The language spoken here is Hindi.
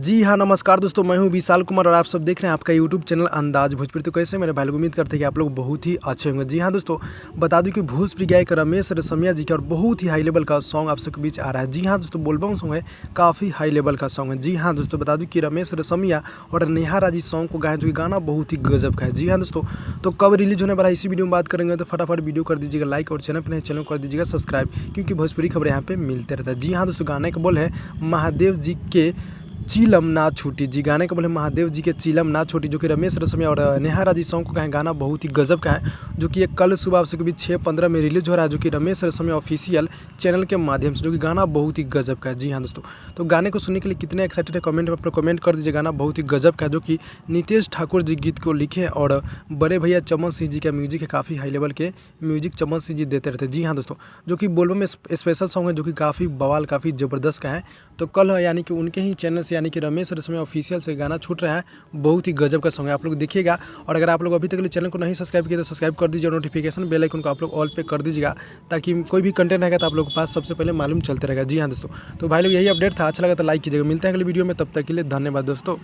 जी हाँ, नमस्कार दोस्तों, मैं हूँ विशाल कुमार और आप सब देख रहे हैं आपका यूट्यूब चैनल अंदाज भोजपुरी। तो कैसे मेरे भाई लोग, उम्मीद करते हैं कि आप लोग बहुत ही अच्छे होंगे। जी हाँ दोस्तों, बता दूं कि भोजपुरी गायक रमेश रेशमिया जी का और बहुत ही हाई लेवल का सॉन्ग आप सबके बीच आ रहा है। जी हाँ दोस्तों, बोलबम सॉन्ग है, काफ़ी हाई लेवल का सॉन्ग है। जी हाँ दोस्तों, बता दूँ कि रमेश रेशमिया और नेहा राज इस सॉन्ग को गाए, जो कि गाना बहुत ही गजब का है। जी हाँ दोस्तों, तो कब रिलीज होने वाला है इसी वीडियो में बात करेंगे। तो फटाफट वीडियो कर दीजिएगा लाइक और चैनल पर चैनल कर दीजिएगा सब्सक्राइब, क्योंकि भोजपुरी खबरें यहाँ पे मिलते रहता है। जी हाँ दोस्तों, गाने का बोल है महादेव जी के चीलम ना छूटी। जी, गाने का बोले महादेव जी के चीलम ना छूटी, जो कि रमेश रेशमिया और नेहा राज इस सॉन्ग को कहें, गाना बहुत ही गजब का है, जो कि ये कल सुबह आप सबके बीच 6:15 में रिलीज हो रहा है, जो कि रमेश रेशमिया ऑफिशियल चैनल के माध्यम से, जो कि गाना बहुत ही गजब का है। जी हाँ दोस्तों, तो गाने को सुनने के लिए कितने एक्साइटेड है कमेंट में आप कमेंट कर दीजिए। गाना बहुत ही गजब का है, जो कि नितेश ठाकुर जी गीत को लिखे और बड़े भैया चमन सिंह जी का म्यूजिक है। काफ़ी हाई लेवल के म्यूजिक चमन सिंह जी देते रहते हैं। जी हाँ दोस्तों, जो कि बोलबम में स्पेशल सॉन्ग है, जो कि काफ़ी बवाल काफ़ी ज़बरदस्त का है। तो कल यानी कि उनके ही चैनल से यानी कि रमेश रेशमिया ऑफिशियल से गाना छूट रहा है, बहुत ही गजब का सॉन्ग है, आप लोग देखिएगा। और अगर आप लोग अभी तक के चैनल को नहीं सब्सक्राइब किए तो सब्सक्राइब कर दीजिए और नोटिफिकेशन बेल आइकन को आप लोग ऑल पे कर दीजिएगा, ताकि कोई भी कंटेंट रहेगा तो आप लोग के पास सबसे पहले मालूम चलते रहेगा। जी हाँ दोस्तों, तो भाई लोग यही अपडेट था, अच्छा लगा तो लाइक कीजिएगा। मिलते हैं अगले वीडियो में, तब तक के लिए धन्यवाद दोस्तों।